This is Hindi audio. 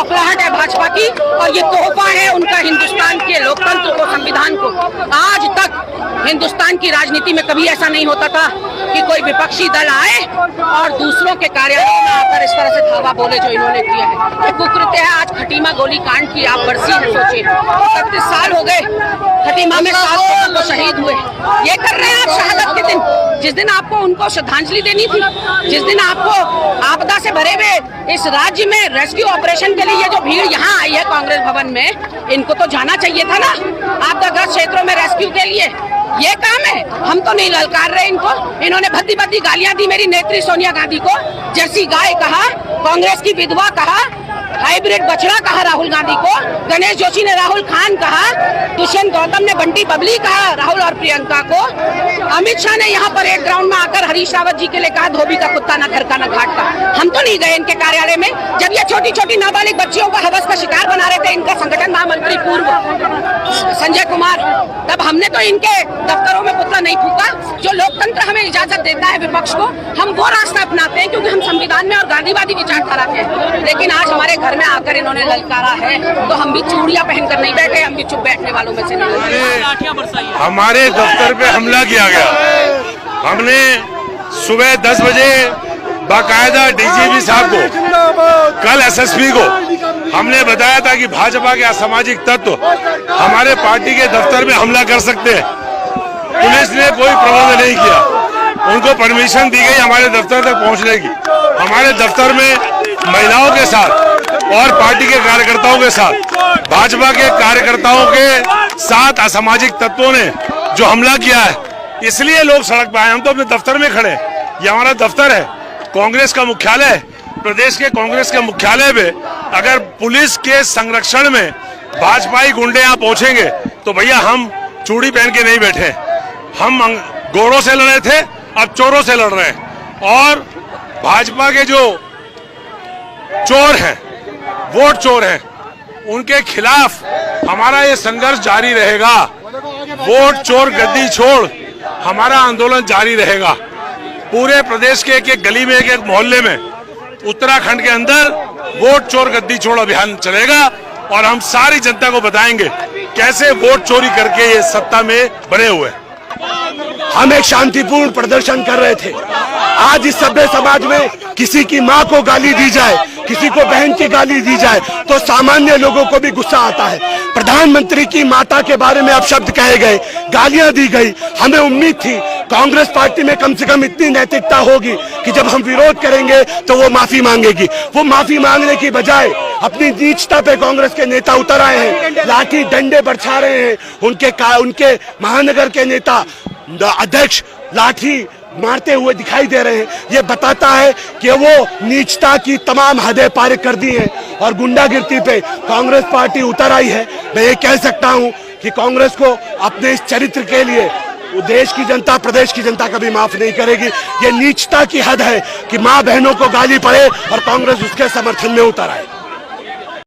बौखलाहट है भाजपा की और ये तोहफा है उनका हिंदुस्तान के लोकतंत्र को, संविधान को। आज तक हिंदुस्तान की राजनीति में कभी ऐसा नहीं होता था कि कोई विपक्षी दल आए और दूसरों के कार्यालय में आकर इस तरह से धावा बोले जो इन्होंने किया है। ये कुकृत्य है। आज खटीमा गोलीकांड की आप बरसी सोचिए, 37 साल हो गए खटीमा में 7 लोगों को शहीद हुए। ये कर रहे हैं आप शहादत के दिन, जिस दिन आपको उनको श्रद्धांजलि देनी थी, जिस दिन आपको आपदा से भरे हुए इस राज्य में रेस्क्यू ऑपरेशन के लिए ये जो भीड़ यहाँ आई है कांग्रेस भवन में, इनको तो जाना चाहिए था ना आपदाग्रस्त क्षेत्रों में रेस्क्यू के लिए। ये काम है, हम तो नहीं ललकार रहे इनको। इन्होंने भद्दी भद्दी गालियां दी मेरी नेत्री सोनिया गांधी को, जर्सी गाय कहा, कांग्रेस की विधवा कहा, हाइब्रिड बछड़ा कहा राहुल गांधी को, गणेश जोशी ने राहुल खान कहा, दुष्यंत गौतम ने बंटी बबली कहा राहुल और प्रियंका को, अमित शाह ने यहाँ पर एक ग्राउंड में आकर हरीश रावत जी के लिए कहा धोबी का कुत्ता ना घर का ना घाट का। हम तो नहीं गए इनके कार्यालय में। जब ये छोटी छोटी नाबालिग बच्चियों को हवस का शिकार बना रहे थे इनका संगठन महामंत्री पूर्व संजय कुमार, तब हमने तो इनके दफ्तरों में पुतला नहीं फूका। जो लोकतंत्र हमें इजाजत देता है विपक्ष को, हम वो रास्ता अपनाते हैं क्योंकि हम संविधान में और गांधीवादी विचारधारा के हैं। लेकिन आज हमारे घर में आकर इन्होंने ललकारा है तो हम भी चूड़ियां पहनकर नहीं बैठे, हम भी चुप बैठने वालों में से नहीं। हमारे दफ्तर पे हमला किया गया। हमने सुबह 10 बजे बाकायदा डीजीपी साहब को, कल एसएसपी को हमने बताया था कि भाजपा के असामाजिक तत्व हमारे पार्टी के दफ्तर में हमला कर सकते हैं। पुलिस ने कोई प्रबंध नहीं किया, उनको परमिशन दी गई हमारे दफ्तर तक पहुंचने की। हमारे दफ्तर में महिलाओं के साथ और पार्टी के कार्यकर्ताओं के साथ, भाजपा के कार्यकर्ताओं के साथ असामाजिक तत्वों ने जो हमला किया है, इसलिए लोग सड़क पर आए। हम तो अपने दफ्तर में खड़े, ये हमारा दफ्तर है, कांग्रेस का मुख्यालय, प्रदेश के कांग्रेस के मुख्यालय में अगर पुलिस के संरक्षण में भाजपाई गुंडे यहाँ पहुंचेंगे तो भैया हम चूड़ी पहन के नहीं बैठे। हम गोरों से लड़े थे, अब चोरों से लड़ रहे हैं। और भाजपा के जो चोर हैं, वोट चोर हैं, उनके खिलाफ हमारा ये संघर्ष जारी रहेगा। वोट चोर गद्दी छोड़ हमारा आंदोलन जारी रहेगा। पूरे प्रदेश के एक एक गली में, एक एक मोहल्ले में, उत्तराखंड के अंदर वोट चोर गद्दी छोड़ अभियान चलेगा और हम सारी जनता को बताएंगे कैसे वोट चोरी करके ये सत्ता में बने हुए। हम एक शांतिपूर्ण प्रदर्शन कर रहे थे। आज इस सभ्य समाज में किसी की माँ को गाली दी जाए, किसी को बहन की गाली दी जाए तो सामान्य लोगों को भी गुस्सा आता है। प्रधानमंत्री की माता के बारे में अपशब्द कहे गए, गालियां दी गई। हमें उम्मीद थी कांग्रेस पार्टी में कम से कम इतनी नैतिकता होगी कि जब हम विरोध करेंगे तो वो माफी मांगेगी। वो माफी मांगने की बजाय अपनी नीचता पे कांग्रेस के नेता उतर आए हैं, लाठी डंडे बरछा रहे हैं। उनके महानगर के नेता अध्यक्ष लाठी मारते हुए दिखाई दे रहे हैं। ये बताता है कि वो नीचता की तमाम हदें पार कर दी हैं और गुंडागिरी पे कांग्रेस पार्टी उतर आई है। मैं ये कह सकता हूं कि कांग्रेस को अपने इस चरित्र के लिए देश की जनता, प्रदेश की जनता कभी माफ नहीं करेगी। ये नीचता की हद है कि माँ बहनों को गाली पड़े और कांग्रेस उसके समर्थन में उतर आए।